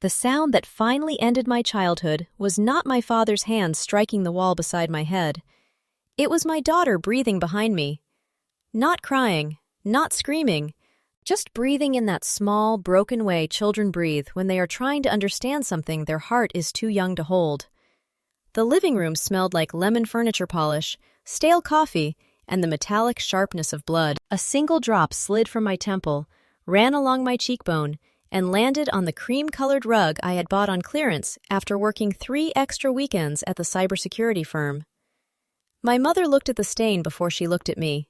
The sound that finally ended my childhood was not my father's hand striking the wall beside my head. It was my daughter breathing behind me. Not crying, not screaming, just breathing in that small, broken way children breathe when they are trying to understand something their heart is too young to hold. The living room smelled like lemon furniture polish, stale coffee, and the metallic sharpness of blood. A single drop slid from my temple, ran along my cheekbone, and landed on the cream-colored rug I had bought on clearance after working 3 extra weekends at the cybersecurity firm. My mother looked at the stain before she looked at me.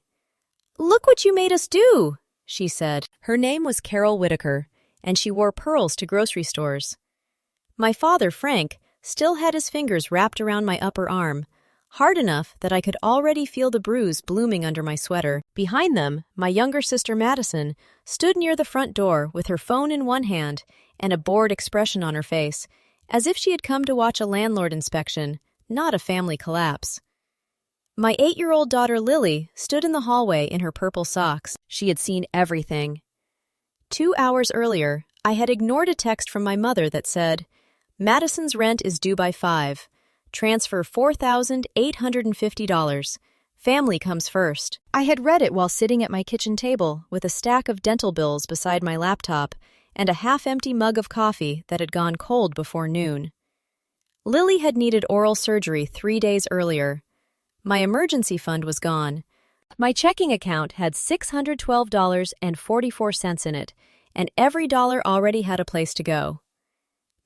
"Look what you made us do," she said. Her name was Carol Whitaker, and she wore pearls to grocery stores. My father, Frank, still had his fingers wrapped around my upper arm, hard enough that I could already feel the bruise blooming under my sweater. Behind them, my younger sister Madison stood near the front door with her phone in one hand and a bored expression on her face, as if she had come to watch a landlord inspection, not a family collapse. My 8-year-old daughter Lily stood in the hallway in her purple socks. She had seen everything. 2 hours earlier, I had ignored a text from my mother that said, "Madison's rent is due by 5. Transfer $4,850. Family comes first." I had read it while sitting at my kitchen table with a stack of dental bills beside my laptop and a half-empty mug of coffee that had gone cold before noon. Lily had needed oral surgery 3 days earlier. My emergency fund was gone. My checking account had $612.44 in it, and every dollar already had a place to go.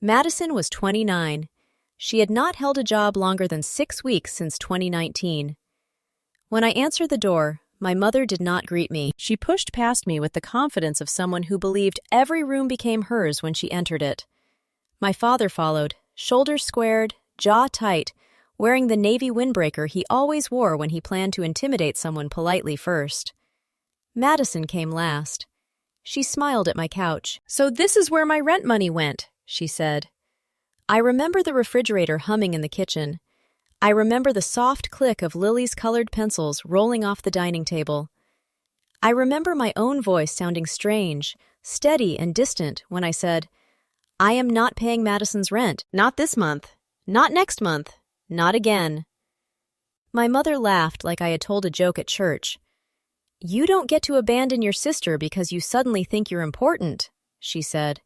Madison was 29. She had not held a job longer than 6 weeks since 2019. When I answered the door, my mother did not greet me. She pushed past me with the confidence of someone who believed every room became hers when she entered it. My father followed, shoulders squared, jaw tight, wearing the navy windbreaker he always wore when he planned to intimidate someone politely first. Madison came last. She smiled at my couch. "So this is where my rent money went," she said. I remember the refrigerator humming in the kitchen. I remember the soft click of Lily's colored pencils rolling off the dining table. I remember my own voice sounding strange, steady and distant when I said, "I am not paying Madison's rent. Not this month. Not next month. Not again." My mother laughed like I had told a joke at church. "You don't get to abandon your sister because you suddenly think you're important," she said.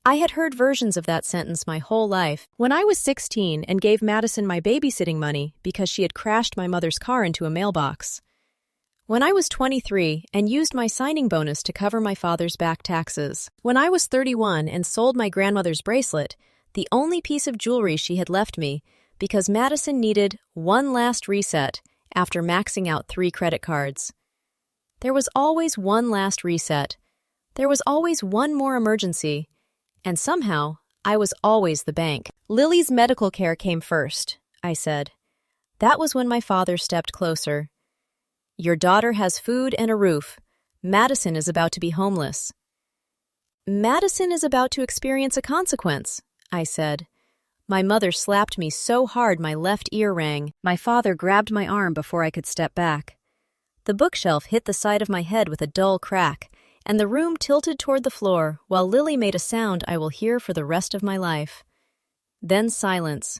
I had heard versions of that sentence my whole life. When I was 16 and gave Madison my babysitting money because she had crashed my mother's car into a mailbox. When I was 23 and used my signing bonus to cover my father's back taxes. When I was 31 and sold my grandmother's bracelet, the only piece of jewelry she had left me, because Madison needed one last reset after maxing out 3 credit cards. There was always one last reset. There was always one more emergency. And somehow, I was always the bank. "Lily's medical care came first," I said. That was when my father stepped closer. "Your daughter has food and a roof. Madison is about to be homeless." "Madison is about to experience a consequence," I said. My mother slapped me so hard my left ear rang. My father grabbed my arm before I could step back. The bookshelf hit the side of my head with a dull crack, and the room tilted toward the floor while Lily made a sound I will hear for the rest of my life. Then silence.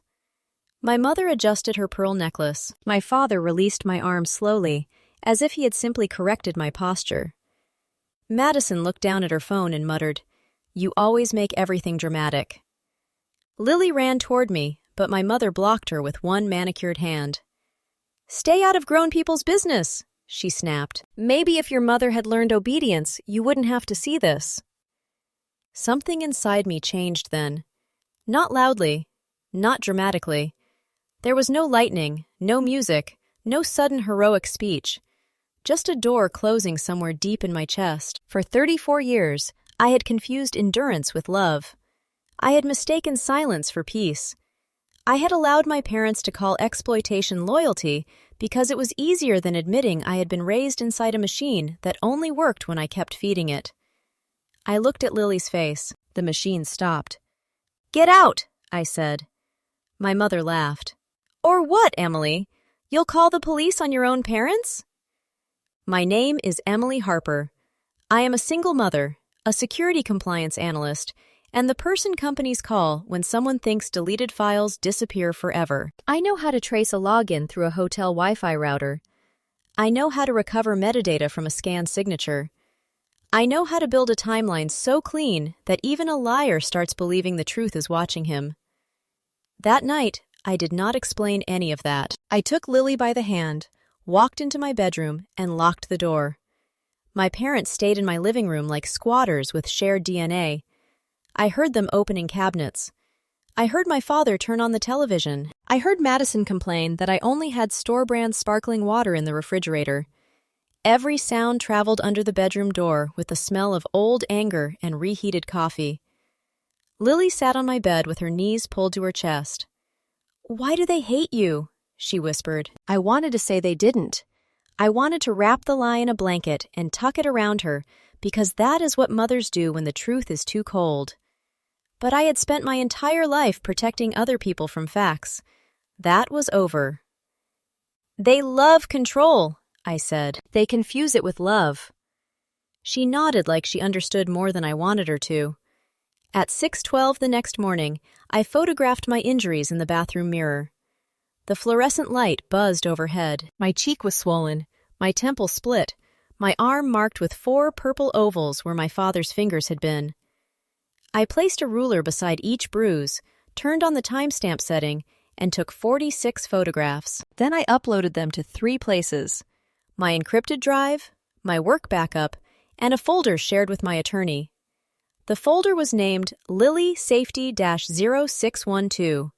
My mother adjusted her pearl necklace. My father released my arm slowly, as if he had simply corrected my posture. Madison looked down at her phone and muttered, "You always make everything dramatic." Lily ran toward me, but my mother blocked her with one manicured hand. "Stay out of grown people's business," she snapped. "Maybe if your mother had learned obedience, you wouldn't have to see this." Something inside me changed then. Not loudly, not dramatically. There was no lightning, no music, no sudden heroic speech. Just a door closing somewhere deep in my chest. For 34 years, I had confused endurance with love. I had mistaken silence for peace. I had allowed my parents to call exploitation loyalty because it was easier than admitting I had been raised inside a machine that only worked when I kept feeding it. I looked at Lily's face. The machine stopped. "Get out," I said. My mother laughed. "Or what, Emily? You'll call the police on your own parents?" "My name is Emily Harper. I am a single mother, a security compliance analyst, and the person companies call when someone thinks deleted files disappear forever. I know how to trace a login through a hotel Wi-Fi router. I know how to recover metadata from a scanned signature. I know how to build a timeline so clean that even a liar starts believing the truth is watching him. That night, I did not explain any of that. I took Lily by the hand, walked into my bedroom, and locked the door. My parents stayed in my living room like squatters with shared DNA. I heard them opening cabinets. I heard my father turn on the television. I heard Madison complain that I only had store-brand sparkling water in the refrigerator. Every sound traveled under the bedroom door with the smell of old anger and reheated coffee. Lily sat on my bed with her knees pulled to her chest. "Why do they hate you?" she whispered. I wanted to say they didn't. I wanted to wrap the lie in a blanket and tuck it around her, because that is what mothers do when the truth is too cold. But I had spent my entire life protecting other people from facts. That was over. "They love control," I said. "They confuse it with love." She nodded like she understood more than I wanted her to. At 6:12 the next morning, I photographed my injuries in the bathroom mirror. The fluorescent light buzzed overhead. My cheek was swollen, my temple split, my arm marked with 4 purple ovals where my father's fingers had been. I placed a ruler beside each bruise, turned on the timestamp setting, and took 46 photographs. Then I uploaded them to 3 places: my encrypted drive, my work backup, and a folder shared with my attorney. The folder was named Lily Safety-0612.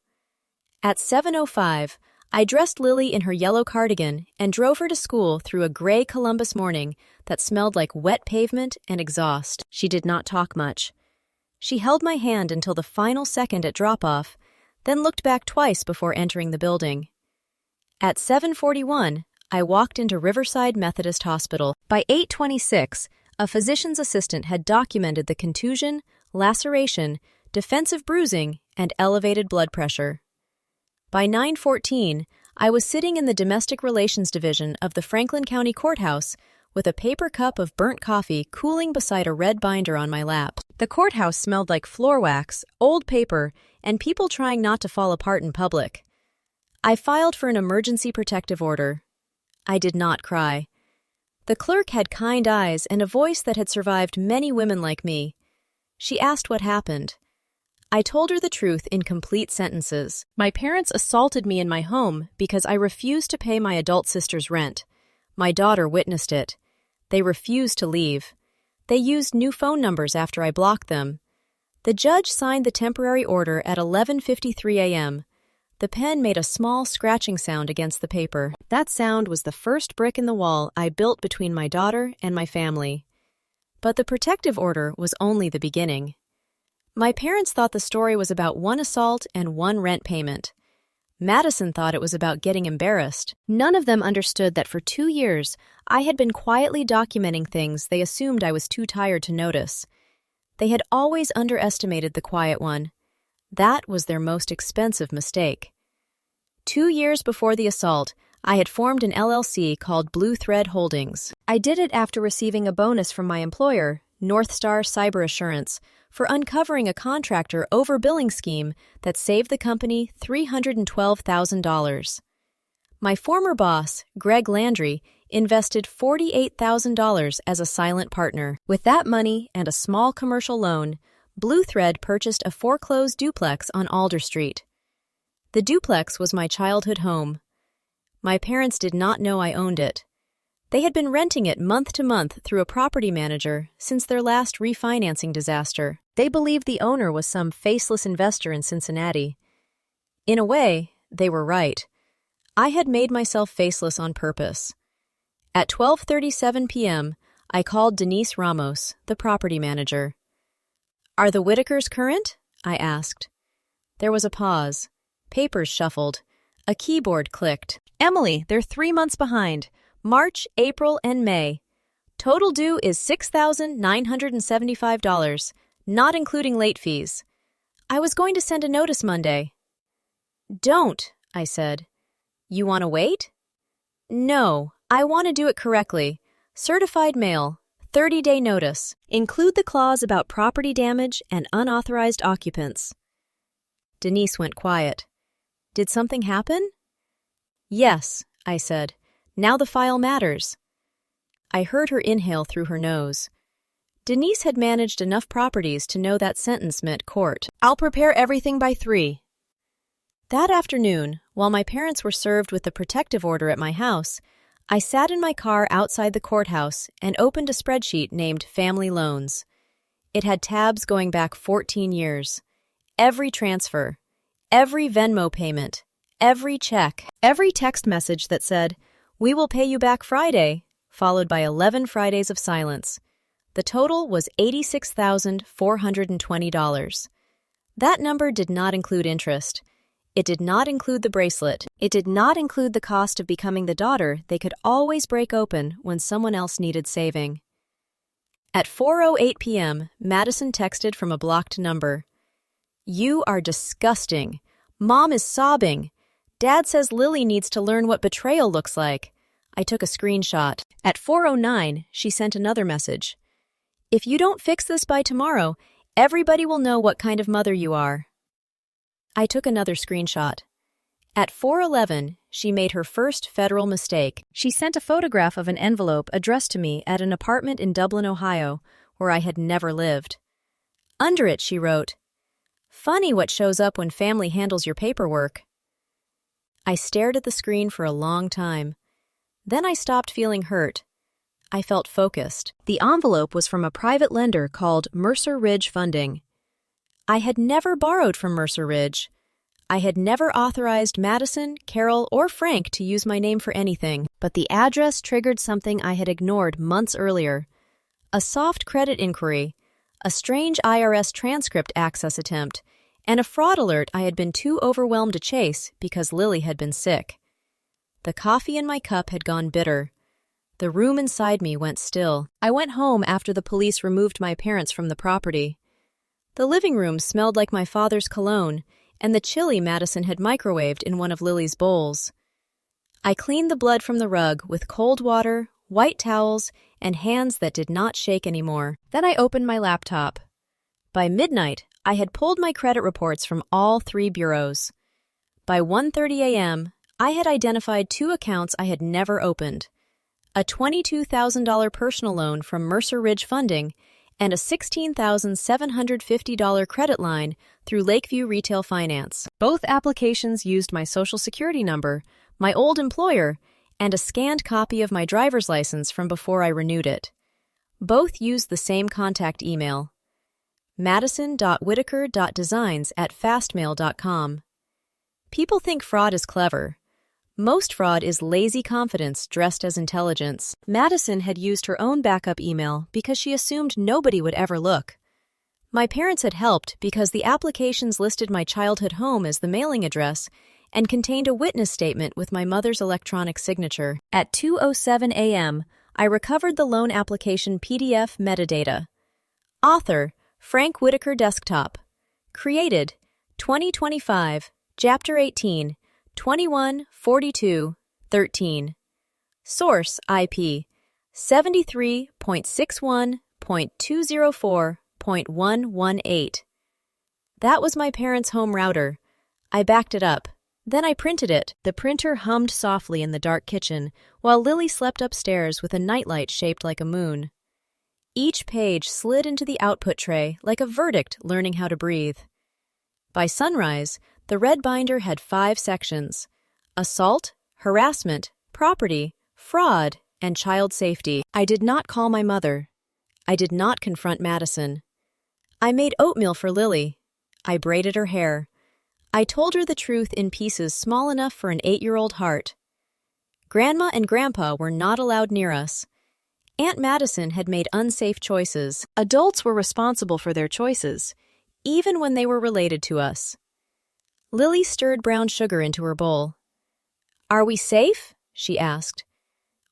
At 7:05, I dressed Lily in her yellow cardigan and drove her to school through a gray Columbus morning that smelled like wet pavement and exhaust. She did not talk much. She held my hand until the final second at drop-off, then looked back twice before entering the building. At 7:41, I walked into Riverside Methodist Hospital. By 8:26, a physician's assistant had documented the contusion, laceration, defensive bruising, and elevated blood pressure. By 9:14, I was sitting in the Domestic Relations Division of the Franklin County Courthouse with a paper cup of burnt coffee cooling beside a red binder on my lap. The courthouse smelled like floor wax, old paper, and people trying not to fall apart in public. I filed for an emergency protective order. I did not cry. The clerk had kind eyes and a voice that had survived many women like me. She asked what happened. I told her the truth in complete sentences. My parents assaulted me in my home because I refused to pay my adult sister's rent. My daughter witnessed it. They refused to leave. They used new phone numbers after I blocked them. The judge signed the temporary order at 11:53 a.m. The pen made a small scratching sound against the paper. That sound was the first brick in the wall I built between my daughter and my family. But the protective order was only the beginning. My parents thought the story was about 1 assault and 1 rent payment. Madison thought it was about getting embarrassed. None of them understood that for 2 years, I had been quietly documenting things they assumed I was too tired to notice. They had always underestimated the quiet one. That was their most expensive mistake. 2 years before the assault, I had formed an LLC called Blue Thread Holdings. I did it after receiving a bonus from my employer, North Star Cyber Assurance, for uncovering a contractor overbilling scheme that saved the company $312,000. My former boss, Greg Landry, invested $48,000 as a silent partner. With that money and a small commercial loan, Blue Thread purchased a foreclosed duplex on Alder Street. The duplex was my childhood home. My parents did not know I owned it. They had been renting it month to month through a property manager since their last refinancing disaster. They believed the owner was some faceless investor in Cincinnati. In a way, they were right. I had made myself faceless on purpose. At 12:37 p.m., I called Denise Ramos, the property manager. "Are the Whitakers current?" I asked. There was a pause. Papers shuffled. A keyboard clicked. "Emily, they're 3 months behind. March, April, and May. Total due is $6,975, not including late fees. I was going to send a notice Monday." "Don't," I said. "You want to wait?" "No, I want to do it correctly. Certified mail, 30-day notice. Include the clause about property damage and unauthorized occupants. Denise went quiet. Did something happen? Yes, I said. Now the file matters. I heard her inhale through her nose. Denise had managed enough properties to know that sentence meant court. I'll prepare everything by 3. That afternoon, while my parents were served with the protective order at my house, I sat in my car outside the courthouse and opened a spreadsheet named Family Loans. It had tabs going back 14 years. Every transfer, every Venmo payment, every check, every text message that said, "We will pay you back Friday," followed by 11 Fridays of silence. The total was $86,420. That number did not include interest. It did not include the bracelet. It did not include the cost of becoming the daughter they could always break open when someone else needed saving. At 4:08 p.m., Madison texted from a blocked number. "You are disgusting. Mom is sobbing. Dad says Lily needs to learn what betrayal looks like." I took a screenshot. At 4:09, she sent another message. "If you don't fix this by tomorrow, everybody will know what kind of mother you are." I took another screenshot. At 4:11, she made her first federal mistake. She sent a photograph of an envelope addressed to me at an apartment in Dublin, Ohio, where I had never lived. Under it, she wrote, "Funny what shows up when family handles your paperwork." I stared at the screen for a long time. Then I stopped feeling hurt. I felt focused. The envelope was from a private lender called Mercer Ridge Funding. I had never borrowed from Mercer Ridge. I had never authorized Madison, Carol, or Frank to use my name for anything, but the address triggered something I had ignored months earlier. A soft credit inquiry, a strange IRS transcript access attempt, and a fraud alert I had been too overwhelmed to chase because Lily had been sick. The coffee in my cup had gone bitter. The room inside me went still. I went home after the police removed my parents from the property. The living room smelled like my father's cologne and the chili Madison had microwaved in one of Lily's bowls. I cleaned the blood from the rug with cold water, white towels, and hands that did not shake anymore. Then I opened my laptop. By midnight, I had pulled my credit reports from all 3 bureaus. By 1:30 a.m., I had identified 2 accounts I had never opened: a $22,000 personal loan from Mercer Ridge Funding and a $16,750 credit line through Lakeview Retail Finance. Both applications used my Social Security number, my old employer, and a scanned copy of my driver's license from before I renewed it. Both used the same contact email: madison.whitaker.designs@fastmail.com. People think fraud is clever. Most fraud is lazy confidence dressed as intelligence. Madison had used her own backup email because she assumed nobody would ever look. My parents had helped because the applications listed my childhood home as the mailing address and contained a witness statement with my mother's electronic signature. At 2:07 a.m., I recovered the loan application PDF metadata. Author, Frank Whitaker Desktop. Created, 2025, Chapter 18, 214213. Source IP 73.61.204.118. That was my parents' home router. I backed it up. Then I printed it. The printer hummed softly in the dark kitchen, while Lily slept upstairs with a nightlight shaped like a moon. Each page slid into the output tray like a verdict learning how to breathe. By sunrise, the red binder had 5 sections: assault, harassment, property, fraud, and child safety. I did not call my mother. I did not confront Madison. I made oatmeal for Lily. I braided her hair. I told her the truth in pieces small enough for an 8-year-old heart. Grandma and Grandpa were not allowed near us. Aunt Madison had made unsafe choices. Adults were responsible for their choices, even when they were related to us. Lily stirred brown sugar into her bowl. "Are we safe?" she asked.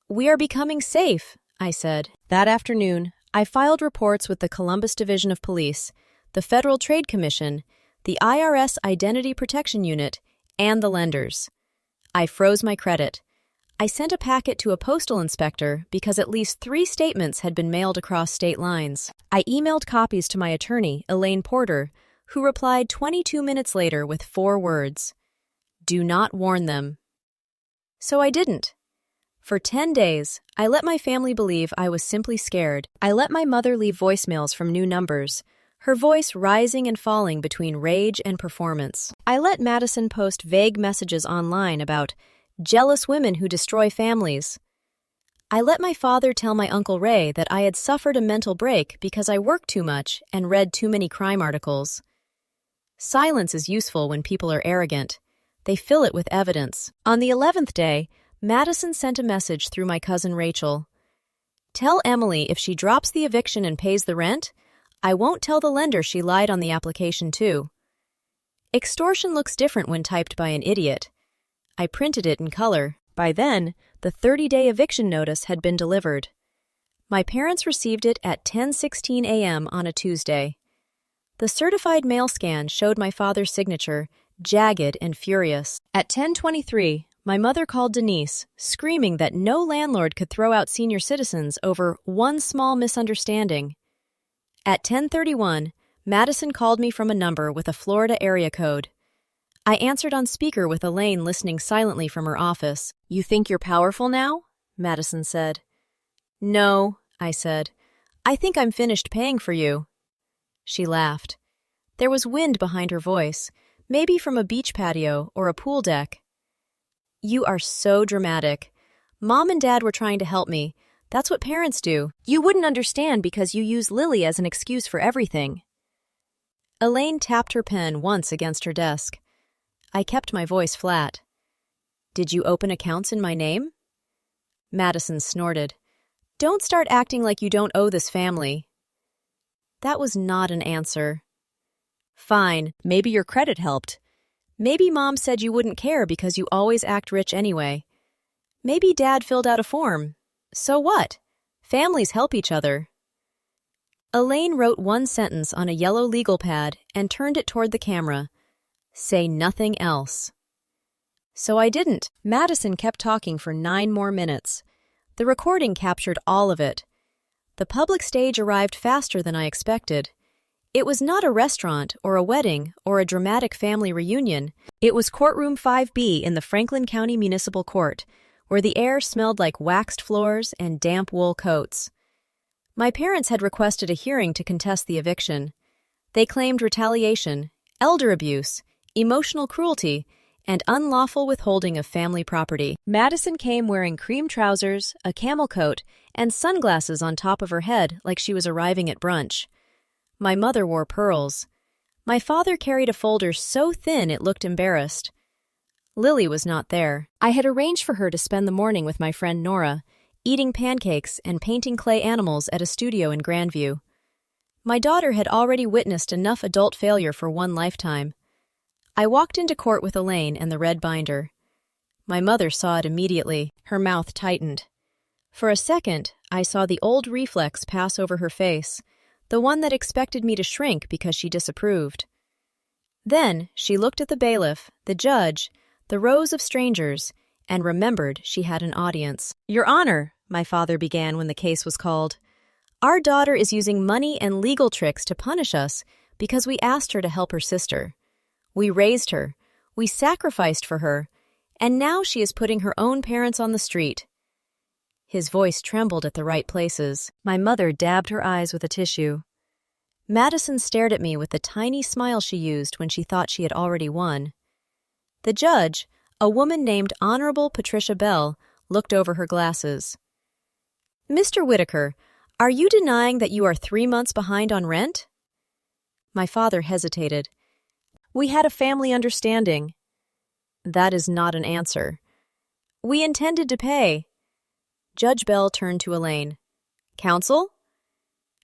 "We are becoming safe," I said. That afternoon, I filed reports with the Columbus Division of Police, the Federal Trade Commission, the IRS Identity Protection Unit, and the lenders. I froze my credit. I sent a packet to a postal inspector because at least 3 statements had been mailed across state lines. I emailed copies to my attorney, Elaine Porter, who replied 22 minutes later with 4 words: "Do not warn them." So I didn't. For 10 days, I let my family believe I was simply scared. I let my mother leave voicemails from new numbers, her voice rising and falling between rage and performance. I let Madison post vague messages online about jealous women who destroy families. I let my father tell my Uncle Ray that I had suffered a mental break because I worked too much and read too many crime articles. Silence is useful when people are arrogant. They fill it with evidence. On the 11th day, Madison sent a message through my cousin Rachel. "Tell Emily if she drops the eviction and pays the rent, I won't tell the lender she lied on the application too." Extortion looks different when typed by an idiot. I printed it in color. By then, the 30-day eviction notice had been delivered. My parents received it at 10:16 a.m. on a Tuesday. The certified mail scan showed my father's signature, jagged and furious. At 10:23, my mother called Denise, screaming that no landlord could throw out senior citizens over one small misunderstanding. At 10:31, Madison called me from a number with a Florida area code. I answered on speaker with Elaine listening silently from her office. "You think you're powerful now?" Madison said. "No," I said. "I think I'm finished paying for you." She laughed. There was wind behind her voice, maybe from a beach patio or a pool deck. "You are so dramatic. Mom and Dad were trying to help me. That's what parents do. You wouldn't understand because you use Lily as an excuse for everything." Elaine tapped her pen once against her desk. I kept my voice flat. "Did you open accounts in my name?" Madison snorted. "Don't start acting like you don't owe this family." That was not an answer. "Fine, maybe your credit helped. Maybe Mom said you wouldn't care because you always act rich anyway. Maybe Dad filled out a form. So what? Families help each other." Elaine wrote one sentence on a yellow legal pad and turned it toward the camera. "Say nothing else." So I didn't. Madison kept talking for 9 more minutes. The recording captured all of it. The public stage arrived faster than I expected. It was not a restaurant or a wedding or a dramatic family reunion. It was courtroom 5B in the Franklin County Municipal Court, where the air smelled like waxed floors and damp wool coats. My parents had requested a hearing to contest the eviction. They claimed retaliation, elder abuse, emotional cruelty, and unlawful withholding of family property. Madison came wearing cream trousers, a camel coat, and sunglasses on top of her head like she was arriving at brunch. My mother wore pearls. My father carried a folder so thin it looked embarrassed. Lily was not there. I had arranged for her to spend the morning with my friend Nora, eating pancakes and painting clay animals at a studio in Grandview. My daughter had already witnessed enough adult failure for one lifetime. I walked into court with Elaine and the red binder. My mother saw it immediately. Her mouth tightened. For a second, I saw the old reflex pass over her face, the one that expected me to shrink because she disapproved. Then she looked at the bailiff, the judge, the rows of strangers, and remembered she had an audience. "Your Honor," my father began when the case was called, "our daughter is using money and legal tricks to punish us because we asked her to help her sister. We raised her, we sacrificed for her, and now she is putting her own parents on the street." His voice trembled at the right places. My mother dabbed her eyes with a tissue. Madison stared at me with the tiny smile she used when she thought she had already won. The judge, a woman named Honorable Patricia Bell, looked over her glasses. "Mr. Whitaker, are you denying that you are 3 months behind on rent?" My father hesitated. "We had a family understanding." "That is not an answer." "We intended to pay." Judge Bell turned to Elaine. "Counsel?"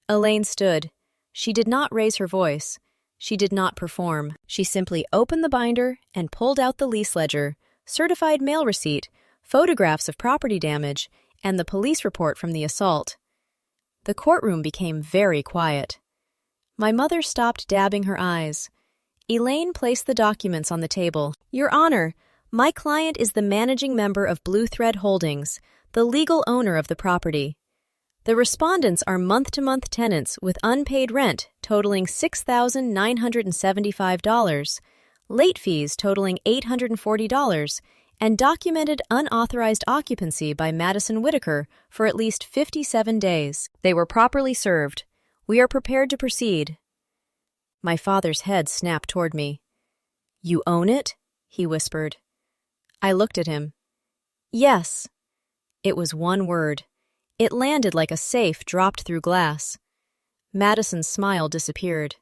Elaine stood. She did not raise her voice. She did not perform. She simply opened the binder and pulled out the lease ledger, certified mail receipt, photographs of property damage, and the police report from the assault. The courtroom became very quiet. My mother stopped dabbing her eyes. Elaine placed the documents on the table. "Your Honor, My client is the managing member of Blue Thread Holdings, the legal owner of the property. The respondents are month-to-month tenants with unpaid rent totaling $6,975, late fees totaling $840, and documented unauthorized occupancy by Madison Whitaker for at least 57 days. They were properly served. We are prepared to proceed. My father's head snapped toward me. You own it? He whispered. I looked at him. Yes. It was one word. It landed like a safe dropped through glass. Madison's smile disappeared.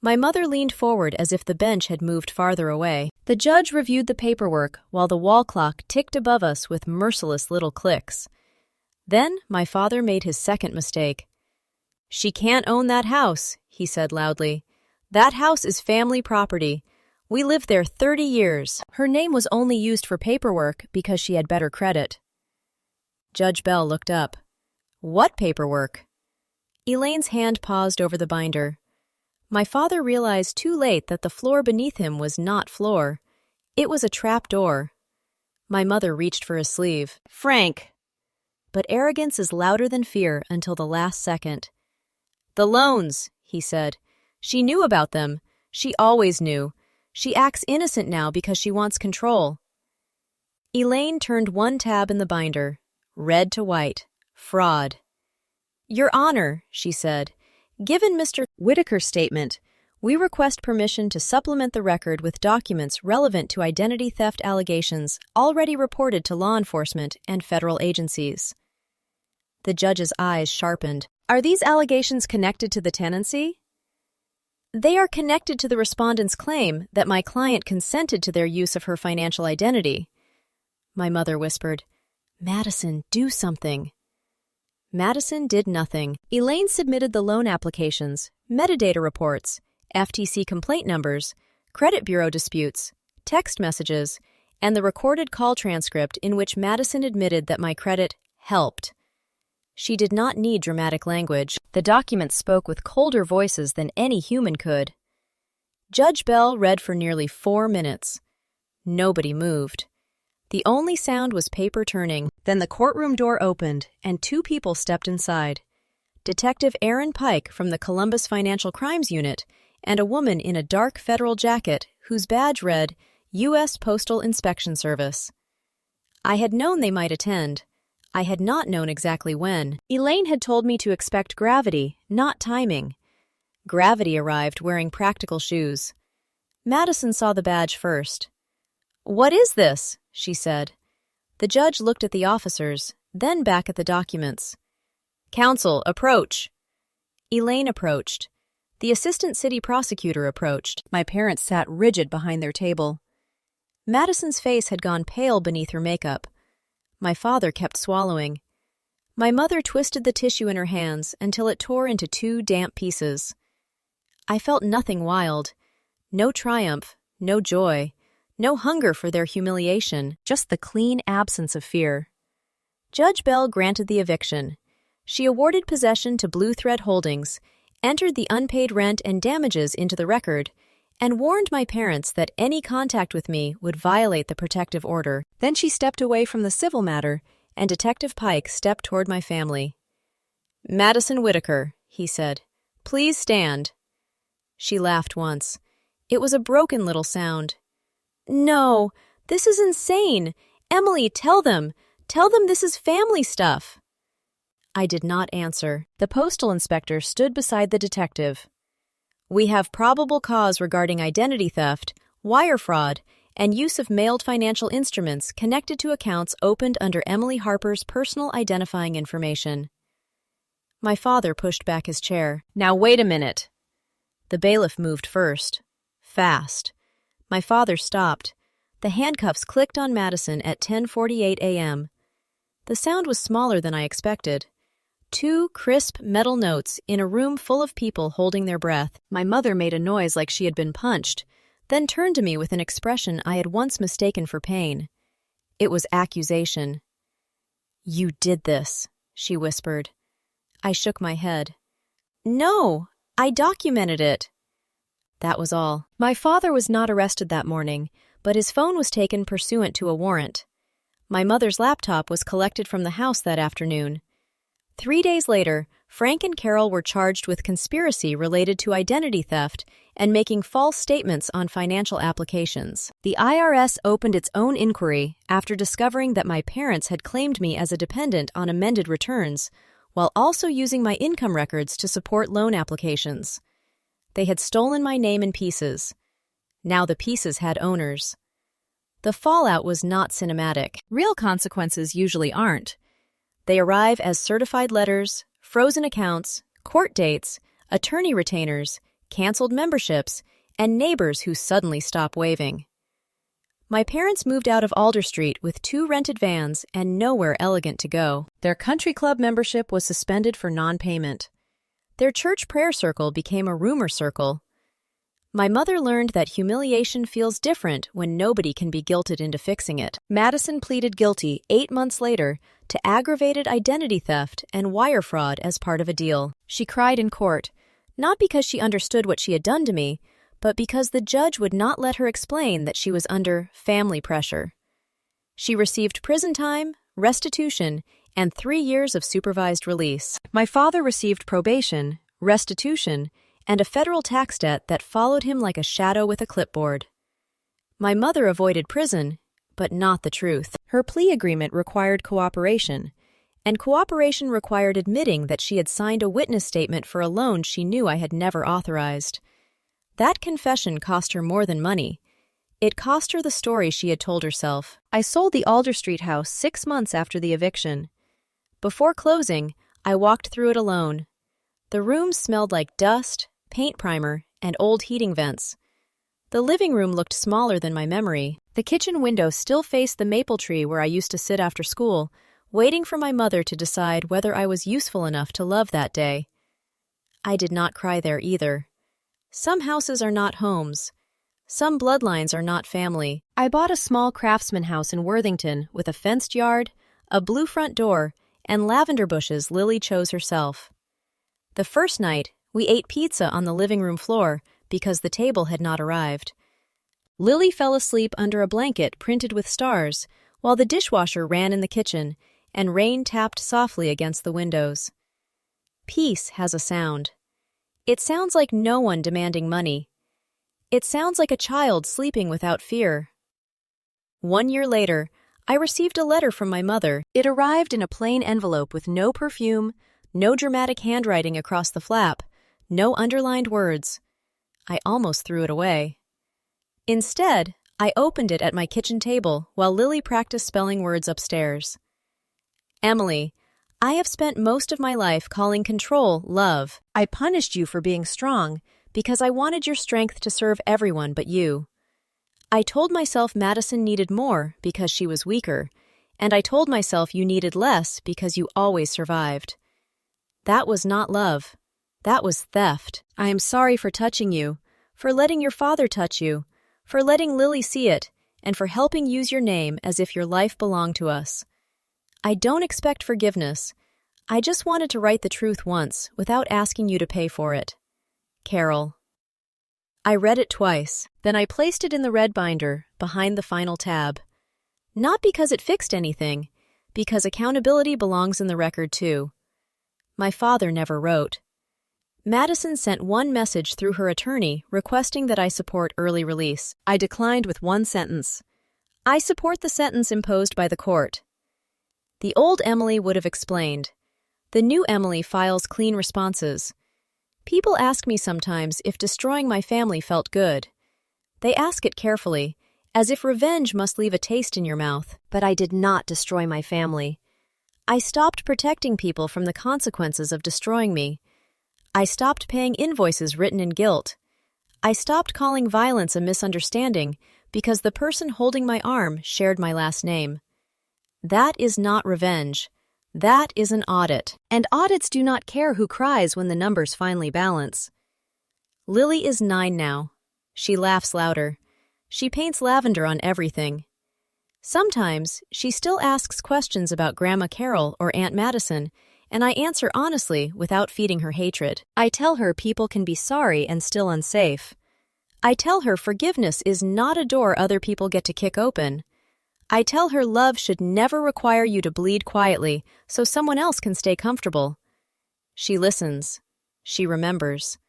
My mother leaned forward as if the bench had moved farther away. The judge reviewed the paperwork while the wall clock ticked above us with merciless little clicks. Then my father made his second mistake. She can't own that house, he said loudly. That house is family property. We lived there 30 years. Her name was only used for paperwork because she had better credit. Judge Bell looked up. What paperwork? Elaine's hand paused over the binder. My father realized too late that the floor beneath him was not floor. It was a trap door. My mother reached for his sleeve. Frank! But arrogance is louder than fear until the last second. The loans, he said. She knew about them. She always knew. She acts innocent now because she wants control. Elaine turned one tab in the binder. Red to white. Fraud. Your Honor, she said, given Mr. Whitaker's statement, we request permission to supplement the record with documents relevant to identity theft allegations already reported to law enforcement and federal agencies. The judge's eyes sharpened. Are these allegations connected to the tenancy? They are connected to the respondent's claim that my client consented to their use of her financial identity. My mother whispered, Madison, do something. Madison did nothing. Elaine submitted the loan applications, metadata reports, FTC complaint numbers, credit bureau disputes, text messages, and the recorded call transcript in which Madison admitted that my credit helped. She did not need dramatic language. The documents spoke with colder voices than any human could. Judge Bell read for nearly 4 minutes. Nobody moved. The only sound was paper turning. Then the courtroom door opened, and 2 people stepped inside. Detective Aaron Pike from the Columbus Financial Crimes Unit and a woman in a dark federal jacket whose badge read, U.S. Postal Inspection Service. I had known they might attend. I had not known exactly when. Elaine had told me to expect gravity, not timing. Gravity arrived wearing practical shoes. Madison saw the badge first. What is this? She said. The judge looked at the officers, then back at the documents. Counsel, approach. Elaine approached. The assistant city prosecutor approached. My parents sat rigid behind their table. Madison's face had gone pale beneath her makeup. My father kept swallowing. My mother twisted the tissue in her hands until it tore into 2 damp pieces. I felt nothing wild. No triumph, no joy. No hunger for their humiliation, just the clean absence of fear. Judge Bell granted the eviction. She awarded possession to Blue Thread Holdings, entered the unpaid rent and damages into the record, and warned my parents that any contact with me would violate the protective order. Then she stepped away from the civil matter, and Detective Pike stepped toward my family. Madison Whitaker, he said, please stand. She laughed once. It was a broken little sound. No, this is insane. Emily, tell them. Tell them this is family stuff. I did not answer. The postal inspector stood beside the detective. We have probable cause regarding identity theft, wire fraud, and use of mailed financial instruments connected to accounts opened under Emily Harper's personal identifying information. My father pushed back his chair. Now wait a minute. The bailiff moved first. Fast. My father stopped. The handcuffs clicked on Madison at 10:48 a.m. The sound was smaller than I expected. 2 crisp metal notes in a room full of people holding their breath. My mother made a noise like she had been punched, then turned to me with an expression I had once mistaken for pain. It was accusation. You did this, she whispered. I shook my head. No, I documented it. That was all. My father was not arrested that morning, but his phone was taken pursuant to a warrant. My mother's laptop was collected from the house that afternoon. 3 days later, Frank and Carol were charged with conspiracy related to identity theft and making false statements on financial applications. The IRS opened its own inquiry after discovering that my parents had claimed me as a dependent on amended returns, while also using my income records to support loan applications. They had stolen my name in pieces. Now the pieces had owners. The fallout was not cinematic. Real consequences usually aren't. They arrive as certified letters, frozen accounts, court dates, attorney retainers, canceled memberships, and neighbors who suddenly stop waving. My parents moved out of Alder Street with 2 rented vans and nowhere elegant to go. Their country club membership was suspended for non-payment. Their church prayer circle became a rumor circle. My mother learned that humiliation feels different when nobody can be guilted into fixing it. Madison pleaded guilty 8 months later to aggravated identity theft and wire fraud as part of a deal. She cried in court, not because she understood what she had done to me, but because the judge would not let her explain that she was under family pressure. She received prison time, restitution, and 3 years of supervised release. My father received probation, restitution, and a federal tax debt that followed him like a shadow with a clipboard. My mother avoided prison, but not the truth. Her plea agreement required cooperation, and cooperation required admitting that she had signed a witness statement for a loan she knew I had never authorized. That confession cost her more than money. It cost her the story she had told herself. I sold the Alder Street house 6 months after the eviction. Before closing, I walked through it alone. The room smelled like dust, paint primer, and old heating vents. The living room looked smaller than my memory. The kitchen window still faced the maple tree where I used to sit after school, waiting for my mother to decide whether I was useful enough to love that day. I did not cry there either. Some houses are not homes. Some bloodlines are not family. I bought a small craftsman house in Worthington with a fenced yard, a blue front door, and lavender bushes Lily chose herself. The first night, we ate pizza on the living room floor because the table had not arrived. Lily fell asleep under a blanket printed with stars while the dishwasher ran in the kitchen and rain tapped softly against the windows. Peace has a sound. It sounds like no one demanding money. It sounds like a child sleeping without fear. 1 year later, I received a letter from my mother. It arrived in a plain envelope with no perfume, no dramatic handwriting across the flap, no underlined words. I almost threw it away. Instead, I opened it at my kitchen table while Lily practiced spelling words upstairs. Emily, I have spent most of my life calling control love. I punished you for being strong because I wanted your strength to serve everyone but you. I told myself Madison needed more because she was weaker, and I told myself you needed less because you always survived. That was not love. That was theft. I am sorry for touching you, for letting your father touch you, for letting Lily see it, and for helping use your name as if your life belonged to us. I don't expect forgiveness. I just wanted to write the truth once without asking you to pay for it. Carol. I read it twice, then I placed it in the red binder behind the final tab. Not because it fixed anything, because accountability belongs in the record too. My father never wrote. Madison sent one message through her attorney requesting that I support early release. I declined with one sentence. I support the sentence imposed by the court. The old Emily would have explained. The new Emily files clean responses. People ask me sometimes if destroying my family felt good. They ask it carefully, as if revenge must leave a taste in your mouth. But I did not destroy my family. I stopped protecting people from the consequences of destroying me. I stopped paying invoices written in guilt. I stopped calling violence a misunderstanding because the person holding my arm shared my last name. That is not revenge. That is an audit. And audits do not care who cries when the numbers finally balance. Lily is 9 now. She laughs louder. She paints lavender on everything. Sometimes, she still asks questions about Grandma Carol or Aunt Madison, and I answer honestly without feeding her hatred. I tell her people can be sorry and still unsafe. I tell her forgiveness is not a door other people get to kick open. I tell her love should never require you to bleed quietly so someone else can stay comfortable. She listens. She remembers.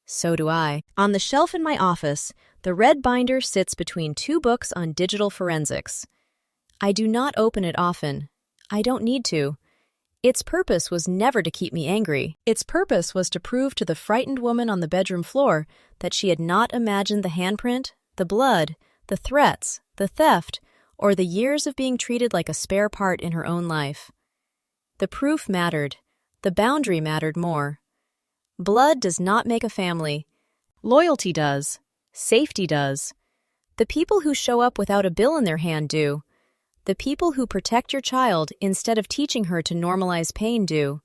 So do I. On the shelf in my office, the red binder sits between two books on digital forensics. I do not open it often. I don't need to. Its purpose was never to keep me angry. Its purpose was to prove to the frightened woman on the bedroom floor that she had not imagined the handprint, the blood, the threats, the theft, or the years of being treated like a spare part in her own life. The proof mattered. The boundary mattered more. Blood does not make a family. Loyalty does. Safety does. The people who show up without a bill in their hand do. The people who protect your child instead of teaching her to normalize pain do.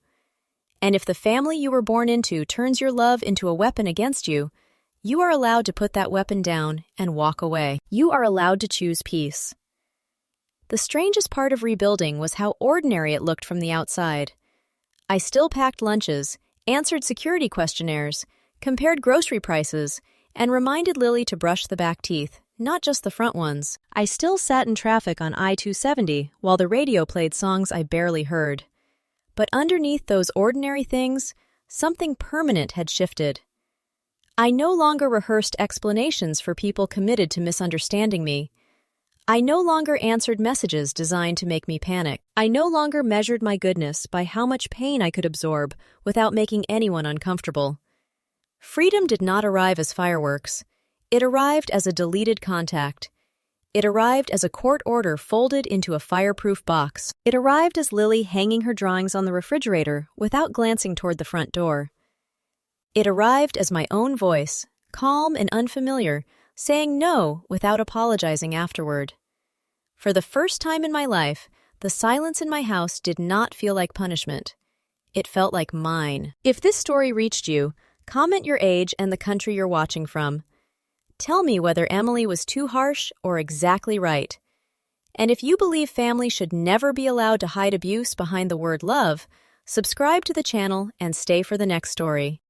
And if the family you were born into turns your love into a weapon against you, you are allowed to put that weapon down and walk away. You are allowed to choose peace. The strangest part of rebuilding was how ordinary it looked from the outside. I still packed lunches, answered security questionnaires, compared grocery prices, and reminded Lily to brush the back teeth, not just the front ones. I still sat in traffic on I-270 while the radio played songs I barely heard. But underneath those ordinary things, something permanent had shifted. I no longer rehearsed explanations for people committed to misunderstanding me. I no longer answered messages designed to make me panic. I no longer measured my goodness by how much pain I could absorb without making anyone uncomfortable. Freedom did not arrive as fireworks. It arrived as a deleted contact. It arrived as a court order folded into a fireproof box. It arrived as Lily hanging her drawings on the refrigerator without glancing toward the front door. It arrived as my own voice, calm and unfamiliar, saying no without apologizing afterward. For the first time in my life, the silence in my house did not feel like punishment. It felt like mine. If this story reached you, comment your age and the country you're watching from. Tell me whether Emily was too harsh or exactly right. And if you believe family should never be allowed to hide abuse behind the word love, subscribe to the channel and stay for the next story.